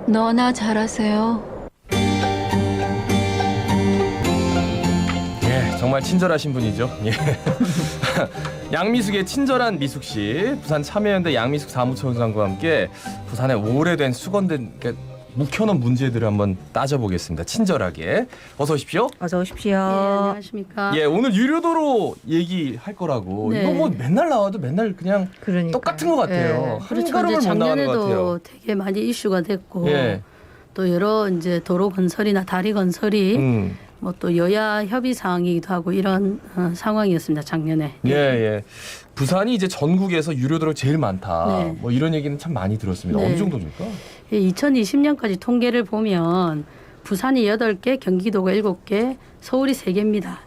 너나 잘하세요. 예, 정말 친절하신 분이죠. 예. 양미숙의 친절한 미숙 씨, 부산 참여연대 양미숙 사무총장과 함께 부산의 오래된 수건된 묵혀놓은 문제들을 한번 따져보겠습니다. 친절하게. 어서 오십시오. 어서 오십시오. 네, 안녕하십니까. 예, 오늘 유료도로 얘기할 거라고. 네. 이거 뭐 맨날 나와도 맨날 그냥 그러니까요. 똑같은 것 같아요. 한 그렇죠. 걸음을 이제 못 나가는 것 같아요. 작년에도 되게 많이 이슈가 됐고 예. 또 여러 이제 도로 건설이나 다리 건설이 뭐 또 여야 협의 사항이기도 하고 이런 상황이었습니다. 작년에. 예, 예. 부산이 이제 전국에서 유료도로 제일 많다. 네. 뭐 이런 얘기는 참 많이 들었습니다. 네. 어느 정도입니까? 2020년까지 통계를 보면 부산이 8개, 경기도가 7개, 서울이 3개입니다.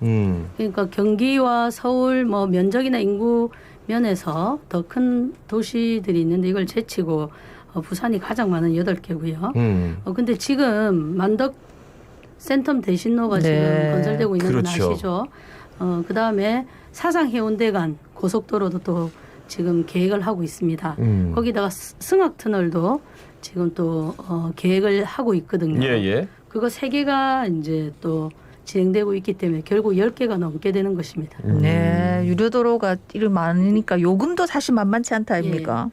그러니까 경기와 서울 뭐 면적이나 인구 면에서 더 큰 도시들이 있는데 이걸 제치고 부산이 가장 많은 8개고요. 근데 지금 만덕 센텀 대신로가 네. 지금 건설되고 있는 건 그렇죠. 아시죠? 그다음에 사상 해운대 간 고속도로도 또 지금 계획을 하고 있습니다. 거기다가 승악 터널도 지금 또 계획을 하고 있거든요. 예, 예. 그거 3개가 이제 또 진행되고 있기 때문에 결국 10개가 넘게 되는 것입니다. 네, 유료도로가 이렇게 많으니까 요금도 사실 만만치 않다 아닙니까?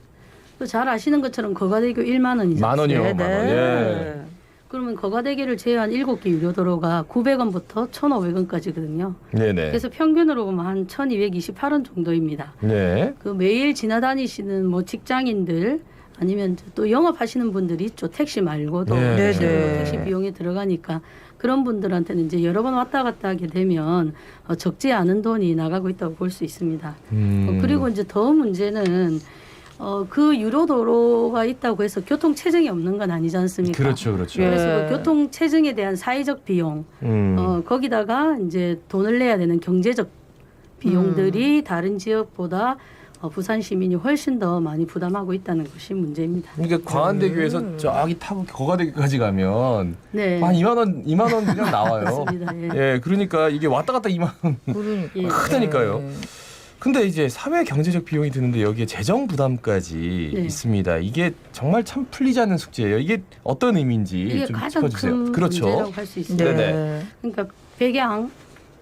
또 잘 아시는 것처럼 거가대교 1만 원이죠. 만 원이요. 네, 만 원. 예. 그러면 거가대교를 제외한 7개 유료도로가 900원부터 1,500원까지거든요. 네네. 그래서 평균으로 보면 한 1,228원 정도입니다. 네. 그 매일 지나다니시는 뭐 직장인들 아니면 또 영업하시는 분들이 있죠. 택시 말고도 네. 택시 비용이 들어가니까 그런 분들한테는 이제 여러 번 왔다 갔다 하게 되면 적지 않은 돈이 나가고 있다고 볼 수 있습니다. 그리고 이제 더 문제는 그 유료도로가 있다고 해서 교통 체증이 없는 건 아니지 않습니까? 그렇죠, 그렇죠. 예. 그래서 그 교통 체증에 대한 사회적 비용, 거기다가 이제 돈을 내야 되는 경제적 비용들이 다른 지역보다 부산 시민이 훨씬 더 많이 부담하고 있다는 것이 문제입니다. 그러니까 광안대교에서 저기 타고 거가대교까지 가면 네, 한 2만 원 그냥 나와요. 맞습니다. 예. 예, 그러니까 이게 왔다 갔다 2만 원 그러니까. 예. 크다니까요. 근데 이제 사회 경제적 비용이 드는데 여기에 재정 부담까지 네. 있습니다. 이게 정말 참 풀리지 않는 숙제예요. 이게 어떤 의미인지 이게 좀 가장 짚어주세요. 큰 그렇죠. 문제라고 할 수 있습니다. 네네. 그러니까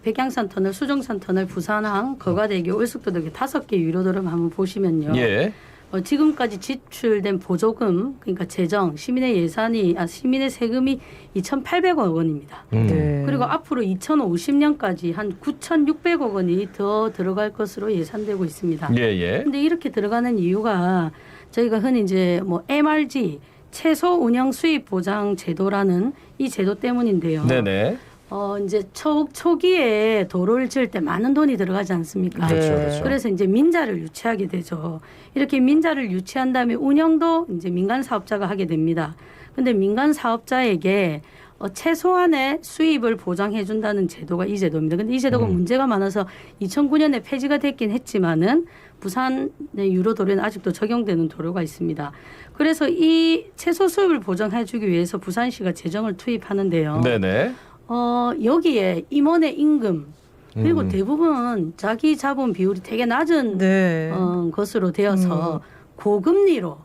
백양산 터널, 수정산 터널, 부산항, 거가대교, 울숙도대교 5개 유료도로를 한번 보시면요. 예. 지금까지 지출된 보조금, 그러니까 재정, 시민의 세금이 2,800억 원입니다. 네. 그리고 앞으로 2050년까지 한 9,600억 원이 더 들어갈 것으로 예상되고 있습니다. 예, 예. 근데 이렇게 들어가는 이유가 저희가 흔히 이제 뭐 MRG, 최소 운영 수입 보장 제도라는 이 제도 때문인데요. 네네. 이제 초기에 도로를 지을 때 많은 돈이 들어가지 않습니까? 그렇죠, 네. 그렇죠. 그래서 이제 민자를 유치하게 되죠. 이렇게 민자를 유치한 다음에 운영도 이제 민간 사업자가 하게 됩니다. 근데 민간 사업자에게 최소한의 수입을 보장해 준다는 제도가 이 제도입니다. 근데 이 제도가 문제가 많아서 2009년에 폐지가 됐긴 했지만은 부산의 유료도로에는 아직도 적용되는 도로가 있습니다. 그래서 이 최소 수입을 보장해 주기 위해서 부산시가 재정을 투입하는데요. 네네. 여기에 임원의 임금 그리고 대부분 자기 자본 비율이 되게 낮은 네. 것으로 되어서 고금리로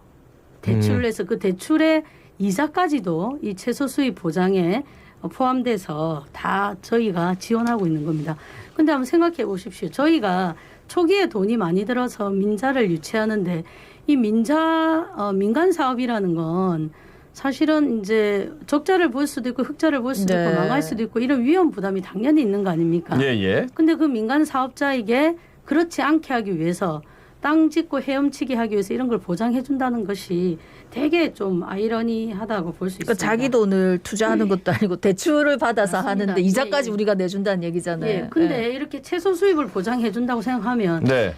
대출을 해서 그 대출의 이자까지도 이 최소 수입 보장에 포함돼서 다 저희가 지원하고 있는 겁니다. 근데 한번 생각해 보십시오. 저희가 초기에 돈이 많이 들어서 민자를 유치하는데 이 민간 사업이라는 건 사실은 이제 적자를 볼 수도 있고 흑자를 볼 수도 네. 있고 망할 수도 있고 이런 위험 부담이 당연히 있는 거 아닙니까? 예, 예. 근데 그 민간 사업자에게 그렇지 않게 하기 위해서 땅 짓고 헤엄치게 하기 위해서 이런 걸 보장해 준다는 것이 되게 좀 아이러니하다고 볼 수 있습니다. 그러니까 자기 돈을 투자하는 것도 아니고 대출을 받아서 맞습니다. 하는데 이자까지 예, 예. 우리가 내준다는 얘기잖아요. 예, 근데 이렇게 최소 수입을 보장해 준다고 생각하면 네.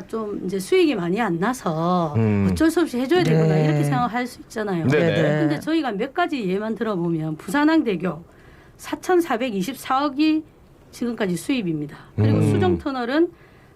좀 이제 수익이 많이 안 나서 어쩔 수 없이 해줘야 되구나 네. 이렇게 생각할 수 있잖아요. 네네. 근데 저희가 몇 가지 예만 들어보면 부산항대교 4,424억이 지금까지 수입입니다. 그리고 수정터널은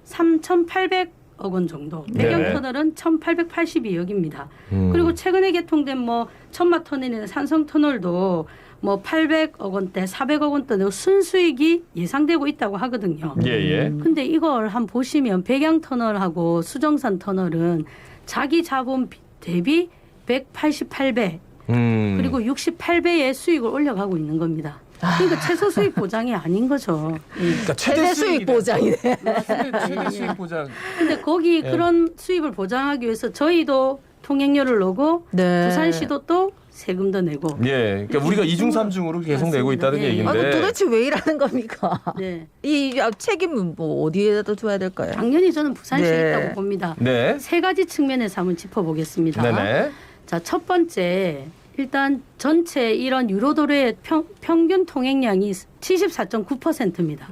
3,800억 원 정도, 배경터널은 1,882억입니다. 그리고 최근에 개통된 뭐 천마터널이나 산성터널도 뭐 800억 원대, 400억 원대 순수익이 예상되고 있다고 하거든요. 예, 예. 근데 이걸 한번 보시면 백양터널하고 수정산 터널은 자기 자본 대비 188배, 그리고 68배의 수익을 올려가고 있는 겁니다. 그러니까 최소 수익 보장이 아닌 거죠. 그러니까 최대 수익 보장이네. 최대 수익 보장. 근데 거기 예. 그런 수입을 보장하기 위해서 저희도 통행료를 내고 네. 부산시도 또 세금도 내고. 예, 그러니까 우리가 이중 삼중으로 계속 내고 맞습니다. 있다는 예. 얘기인데. 아니, 도대체 왜 이러는 겁니까? 네. 이 책임은 뭐 어디에다 둬야 될까요? 당연히 저는 부산시에 네. 있다고 봅니다. 네, 세 가지 측면에서 한번 짚어보겠습니다. 네네. 자, 첫 번째 일단 전체 이런 유로도로의 평균 통행량이 74.9%입니다.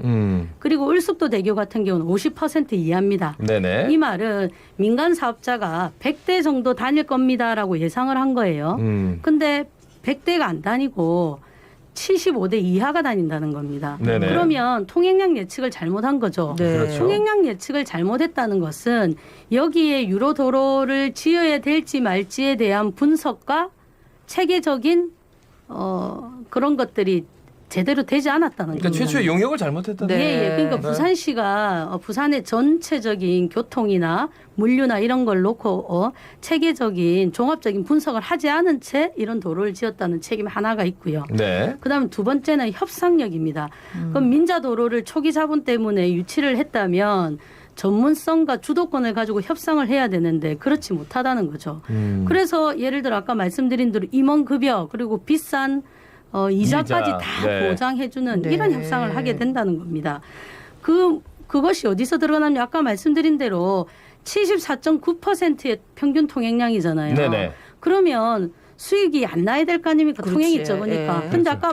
그리고 을숙도 대교 같은 경우는 50% 이하입니다. 네네. 이 말은 민간 사업자가 100대 정도 다닐 겁니다라고 예상을 한 거예요. 근데 100대가 안 다니고 75대 이하가 다닌다는 겁니다. 네네. 그러면 통행량 예측을 잘못한 거죠. 네. 그렇죠. 통행량 예측을 잘못했다는 것은 여기에 유로도로를 지어야 될지 말지에 대한 분석과 체계적인 그런 것들이 제대로 되지 않았다는 그러니까 겁니다. 최초의 용역을 잘못했다는. 네. 예, 예. 그러니까 네. 부산시가 부산의 전체적인 교통이나 물류나 이런 걸 놓고 체계적인 종합적인 분석을 하지 않은 채 이런 도로를 지었다는 책임 하나가 있고요. 네. 그다음 두 번째는 협상력입니다. 그럼 민자도로를 초기 자본 때문에 유치를 했다면 전문성과 주도권을 가지고 협상을 해야 되는데 그렇지 못하다는 거죠. 그래서 예를 들어 아까 말씀드린 대로 임원급여 그리고 비싼 이자까지 이자. 다 네. 보장해주는 네. 이런 협상을 하게 된다는 겁니다. 그것이 어디서 들어가냐면 아까 말씀드린 대로 74.9%의 평균 통행량이잖아요. 네네. 그러면 수익이 안 나야 될 거 아닙니까? 그렇지. 통행이 적으니까. 예. 근데 그렇죠. 아까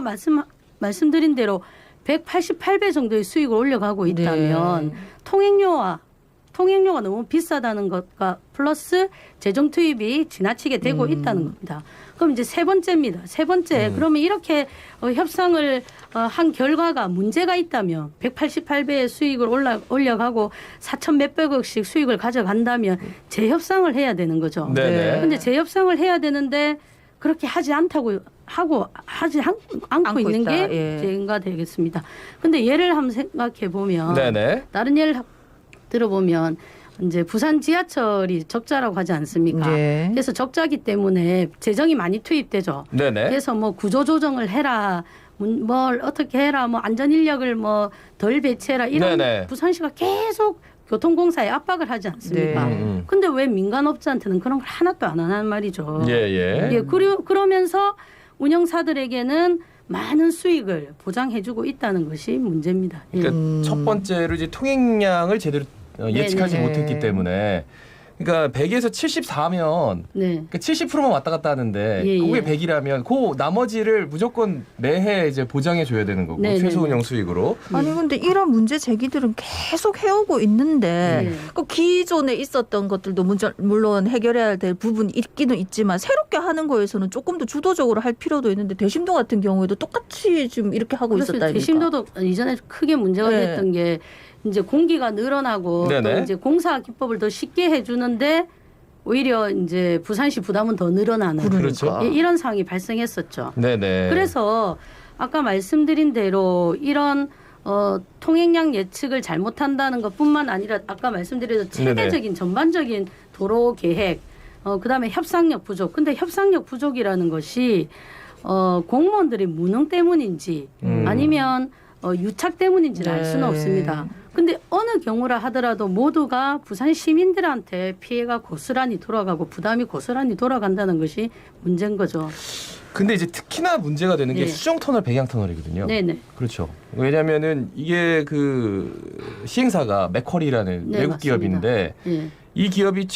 말씀드린 대로 188배 정도의 수익을 올려가고 있다면 네. 통행료가 너무 비싸다는 것과 플러스 재정 투입이 지나치게 되고 있다는 겁니다. 그럼 이제 세 번째입니다. 세 번째, 그러면 이렇게 협상을 한 결과가 문제가 있다면 188배의 수익을 올려가고 4천 몇백억씩 수익을 가져간다면 재협상을 해야 되는 거죠. 네네. 근데 재협상을 해야 되는데 그렇게 하지 않고 않고 있는 있다. 게 예. 죄인가 되겠습니다. 근데 예를 한번 생각해 보면 네네. 다른 예를 들어보면 이제 부산 지하철이 적자라고 하지 않습니까? 네. 그래서 적자기 때문에 재정이 많이 투입되죠. 네네. 그래서 뭐 구조 조정을 해라, 뭘 어떻게 해라, 뭐 안전 인력을 뭐 덜 배치해라 이런 네네. 부산시가 계속 교통공사에 압박을 하지 않습니까? 네. 근데 왜 민간업자한테는 그런 걸 하나도 안 하는 말이죠. 예예. 예, 그러면서 운영사들에게는 많은 수익을 보장해주고 있다는 것이 문제입니다. 예. 그러니까 첫 번째로 이제 통행량을 제대로 예측하지 네네. 못했기 때문에, 그러니까 100에서 74면 네. 그러니까 70%만 왔다 갔다 하는데 예, 그게 예. 100이라면 그 나머지를 무조건 매해 이제 보장해 줘야 되는 거고, 네, 최소 네, 운영 수익으로. 아니 근데 이런 문제 제기들은 계속 해오고 있는데 네. 그 기존에 있었던 것들도 물론 해결해야 될 부분이 있기는 있지만 새롭게 하는 거에서는 조금 더 주도적으로 할 필요도 있는데 대심도 같은 경우에도 똑같이 지금 이렇게 하고 그래서 있었다. 대심도도 이전에 크게 문제가 네. 됐던 게 이제 공기가 늘어나고 네네. 또 이제 공사 기법을 더 쉽게 해주는데 오히려 이제 부산시 부담은 더 늘어나는 그렇죠. 예, 이런 상황이 발생했었죠. 네네. 그래서 아까 말씀드린 대로 이런 통행량 예측을 잘못한다는 것뿐만 아니라 아까 말씀드린 체계적인 전반적인 도로 계획, 그다음에 협상력 부족. 근데 협상력 부족이라는 것이 공무원들의 무능 때문인지 아니면 유착 때문인지를 알 수는 네. 없습니다. 근데 어느 경우라 하더라도 모두가 부산 시민들한테 피해가 고스란히 돌아가고 부담이 고스란히 돌아간다는 것이 문제인 거죠. 근데 이제 특히나 문제가 되는 게 네. 수정 터널, 백양 터널이거든요. 네네. 그렇죠. 왜냐하면은 이게 그 시행사가 맥쿼리라는 네, 외국 맞습니다. 기업인데 예. 이 기업이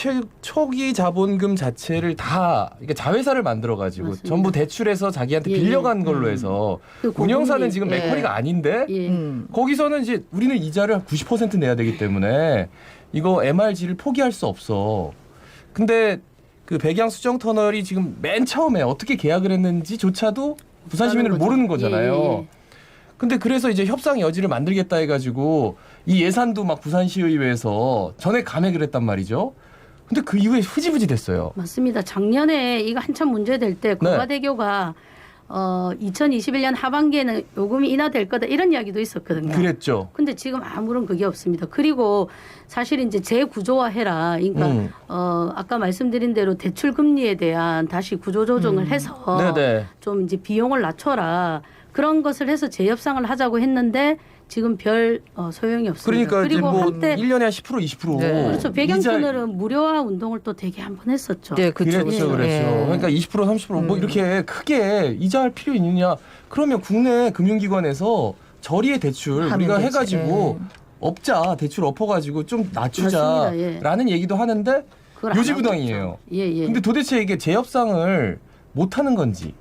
초기 자본금 자체를 다 그러니까 자회사를 만들어 가지고 맞습니다. 전부 대출해서 자기한테 예, 빌려간 걸로 해서 그 운영사는 고금리, 지금 예. 맥쿼리가 아닌데 예. 거기서는 이제 우리는 이자를 90% 내야 되기 때문에 이거 MRG를 포기할 수 없어. 근데 그 백양 수정 터널이 지금 맨 처음에 어떻게 계약을 했는지조차도 부산 시민을 거죠. 모르는 거잖아요. 예, 예. 근데 그래서 이제 협상 여지를 만들겠다 해가지고 이 예산도 막 부산시의회에서 전액 감액을 했단 말이죠. 근데 그 이후에 흐지부지 됐어요. 맞습니다. 작년에 이거 한참 문제될 때 고가대교가 2021년 하반기에는 요금이 인하될 거다 이런 이야기도 있었거든요. 그랬죠. 근데 지금 아무런 그게 없습니다. 그리고 사실 이제 재구조화해라. 그러니까 아까 말씀드린 대로 대출 금리에 대한 다시 구조 조정을 해서 네네. 좀 이제 비용을 낮춰라. 그런 것을 해서 재협상을 하자고 했는데 지금 별 소용이 없습니다. 그러니까 이제 그리고 뭐 한때 1년에 한 10% 20%. 네. 그렇죠. 배경터널은 무료화 운동을 또 되게 한번 했었죠. 네, 그랬죠, 그렇죠. 그랬죠. 예. 그러니까 20% 30% 뭐 이렇게 크게 이자할 필요 있느냐? 그러면 국내 금융기관에서 저리의 대출 하면 우리가 되지. 해가지고 업자 대출 엎어가지고 좀 낮추자라는 맞습니다. 예. 얘기도 하는데 그걸 안 요지부동이에요. 하고 있죠. 예, 예. 근데 도대체 이게 재협상을 못 하는 건지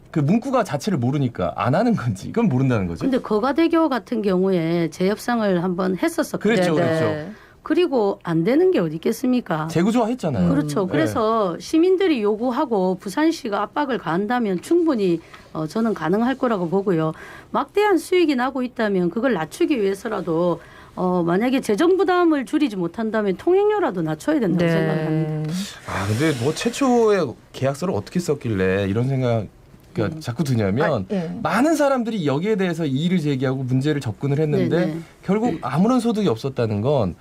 그 문구가 자체를 모르니까 안 하는 건지 이건 모른다는 거죠. 근데 거가대교 같은 경우에 재협상을 한번 했었었거든요. 그랬죠, 네, 그랬죠. 네. 그리고 안 되는 게 어디 있겠습니까? 재구조화 했잖아요. 그렇죠. 네. 그래서 시민들이 요구하고 부산시가 압박을 가한다면 충분히 저는 가능할 거라고 보고요. 막대한 수익이 나고 있다면 그걸 낮추기 위해서라도 만약에 재정 부담을 줄이지 못한다면 통행료라도 낮춰야 된다고 생각합니다. 아 근데 뭐 최초의 계약서를 어떻게 썼길래 이런 생각 그러니까 자꾸 드냐면 예. 많은 사람들이 여기에 대해서 이의를 제기하고 문제를 접근을 했는데 네네. 결국 아무런 소득이 없었다는 건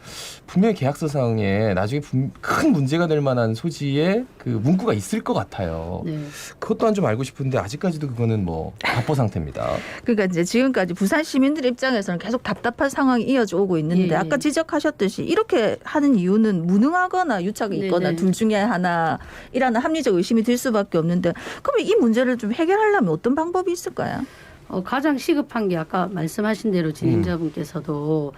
분명히 계약서상에 나중에 큰 문제가 될 만한 소지의 그 문구가 있을 것 같아요. 네. 그것 또한 좀 알고 싶은데 아직까지도 그거는 뭐 답보 상태입니다. 그러니까 이제 지금까지 부산 시민들 입장에서는 계속 답답한 상황이 이어져 오고 있는데 예, 예. 아까 지적하셨듯이 이렇게 하는 이유는 무능하거나 유착이 있거나 네네. 둘 중에 하나이라는 합리적 의심이 들 수밖에 없는데 그러면 이 문제를 좀 해결하려면 어떤 방법이 있을까요? 가장 시급한 게 아까 말씀하신 대로 진행자분께서도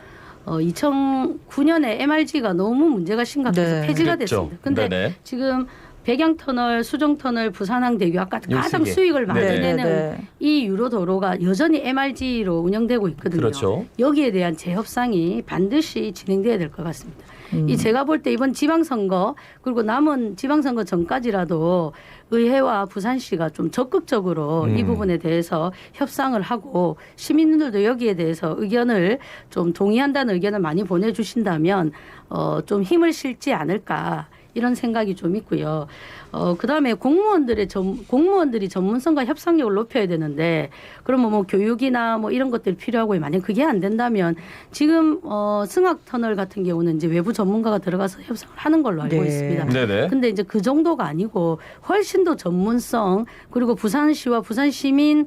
2009년에 MRG가 너무 문제가 심각해서 네. 폐지가 그랬죠. 됐습니다. 근데 네네. 지금 백양터널, 수정터널, 부산항대교 아까 요 가장 세 개. 수익을 많이 네네. 내는 이 유로도로가 여전히 MRG로 운영되고 있거든요. 그렇죠. 여기에 대한 재협상이 반드시 진행돼야 될 것 같습니다. 이 제가 볼 때 이번 지방선거 그리고 남은 지방선거 전까지라도 의회와 부산시가 좀 적극적으로 이 부분에 대해서 협상을 하고 시민들도 여기에 대해서 의견을 좀 동의한다는 의견을 많이 보내주신다면 좀 힘을 실지 않을까 이런 생각이 좀 있고요. 그다음에 공무원들이 전문성과 협상력을 높여야 되는데 그러면 뭐 교육이나 뭐 이런 것들이 필요하고 만약 그게 안 된다면 지금 승학터널 같은 경우는 이제 외부 전문가가 들어가서 협상을 하는 걸로 알고 네. 있습니다. 네네. 근데 이제 그 정도가 아니고 훨씬 더 전문성 그리고 부산시와 부산시민의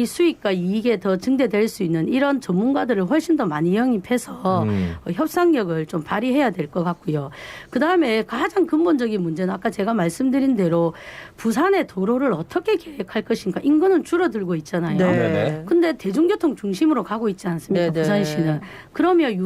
수익과 이익에 더 증대될 수 있는 이런 전문가들을 훨씬 더 많이 영입해서 협상력을 좀 발휘해야 될 것 같고요. 그다음에 가장 근본적인 문제는 아까 제가 말씀드린 대로 부산의 도로를 어떻게 계획할 것인가 인구는 줄어들고 있잖아요. 네네. 근데 대중교통 중심으로 가고 있지 않습니까? 네네. 부산시는. 그러면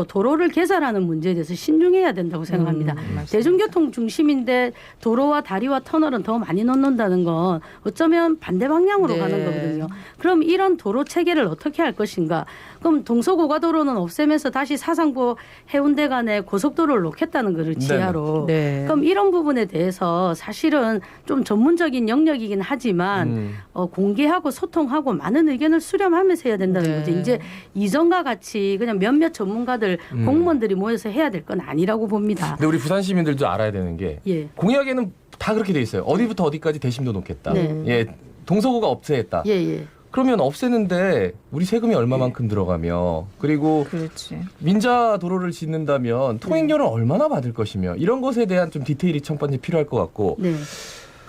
도로를 개설하는 문제에 대해서 신중해야 된다고 생각합니다. 대중교통 중심인데 도로와 다리와 터널은 더 많이 넣는다는 건 어쩌면 반대 방향으로 네. 가는 거거든요. 그럼 이런 도로 체계를 어떻게 할 것인가? 그럼 동서고가도로는 없애면서 다시 사상보 해운대 간에 고속도로를 놓겠다는 거를 지하로. 네. 그럼 이런 부분에 대해서 사실은 좀 전문적인 영역이긴 하지만 공개하고 소통하고 많은 의견을 수렴하면서 해야 된다는 네. 거죠. 이제 이전과 같이 그냥 몇몇 전문가들 공무원들이 모여서 해야 될 건 아니라고 봅니다. 근데 우리 부산 시민들도 알아야 되는 게 예. 공약에는 다 그렇게 돼 있어요. 어디부터 어디까지 대심도 놓겠다. 네. 예, 동서고가 없애겠다. 예, 예. 그러면 없애는데 우리 세금이 얼마만큼 들어가며 그리고 그렇지. 민자 도로를 짓는다면 통행료를 얼마나 받을 것이며 이런 것에 대한 좀 디테일이 첫 번째 필요할 것 같고 네.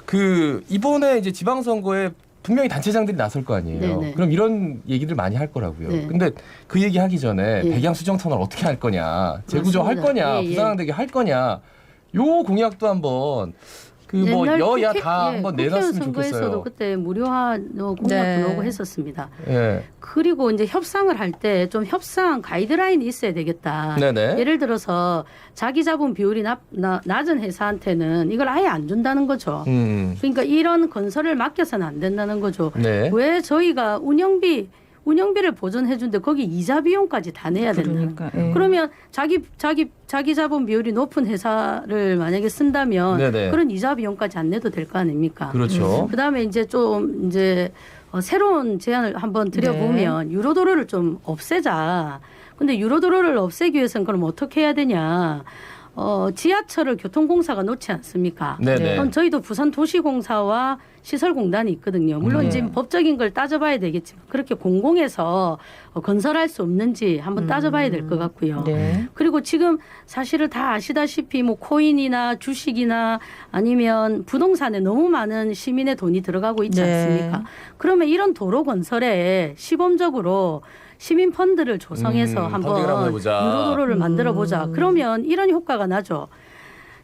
그 이번에 이제 지방선거에 분명히 단체장들이 나설 거 아니에요. 네네. 그럼 이런 얘기들 많이 할 거라고요. 네. 근데 그 얘기 하기 전에 예. 백양 수정터널 어떻게 할 거냐, 재구조 할 맞습니다. 거냐, 예, 예. 부산항대교 할 거냐, 요 공약도 한번 그 뭐 옛날 여야 국회- 다 예, 한번 국회의원 내놨으면 선거에서도 좋겠어요. 그때 무료화 공약 네. 들어오고 했었습니다. 예, 그리고 이제 협상을 할 때 좀 협상 가이드라인이 있어야 되겠다. 네네. 예를 들어서 자기 자본 비율이 낮은 회사한테는 이걸 아예 안 준다는 거죠. 그러니까 이런 건설을 맡겨서는 안 된다는 거죠. 네. 왜 저희가 운영비를 보전해 준데 거기 이자 비용까지 다 내야 된다는 그러니까. 예. 그러면 자기 자본 비율이 높은 회사를 만약에 쓴다면 네네. 그런 이자 비용까지 안 내도 될 거 아닙니까? 그렇죠. 그다음에 이제 좀 새로운 제안을 한번 드려보면 유로도로를 좀 없애자. 근데 유로도로를 없애기 위해서는 그럼 어떻게 해야 되냐? 지하철을 교통공사가 놓지 않습니까? 네네. 그럼 저희도 부산도시공사와 시설공단이 있거든요. 물론 지금 법적인 걸 따져봐야 되겠지만 그렇게 공공에서 건설할 수 없는지 한번 따져봐야 될 것 같고요. 네. 그리고 지금 사실은 다 아시다시피 뭐 코인이나 주식이나 아니면 부동산에 너무 많은 시민의 돈이 들어가고 있지 네. 않습니까? 그러면 이런 도로 건설에 시범적으로 시민 펀드를 조성해서 펀딩을 한번 한번 해보자. 유로도로를 만들어 보자. 그러면 이런 효과가 나죠.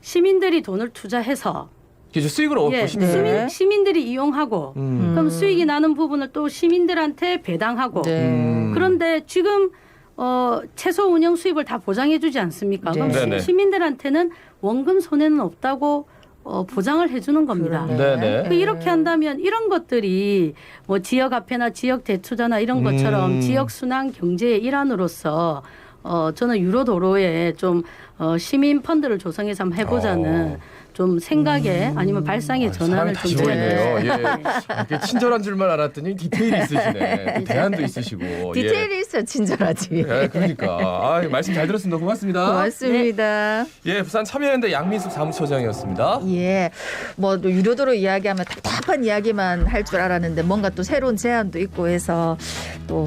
시민들이 돈을 투자해서 그죠, 수익을 보시면 네. 시민들이 이용하고 그럼 수익이 나는 부분을 또 시민들한테 배당하고 네. 그런데 지금 최소 운영 수입을 다 보장해주지 않습니까? 네. 그럼 네네. 시민들한테는 원금 손해는 없다고 보장을 해주는 겁니다. 그러네. 네네. 이렇게 한다면 이런 것들이 뭐 지역 화폐나 지역 대투자나 이런 것처럼 지역 순환 경제의 일환으로서 저는 유로도로에 좀 시민 펀드를 조성해서 한번 해보자는 좀 생각에 아니면 발상의 전환을 좀 지원이네요. 드려야 예. 이렇게 친절한 줄만 알았더니 디테일이 있으시네. 대안도 있으시고. 디테일이 있어 친절하지. 예, 그러니까. 아, 말씀 잘 들었습니다. 고맙습니다. 고맙습니다. 예, 부산 참여연대 양민숙 사무처장이었습니다. 예, 뭐 또 유료도로 이야기하면 답답한 이야기만 할 줄 알았는데 뭔가 또 새로운 제안도 있고 해서 또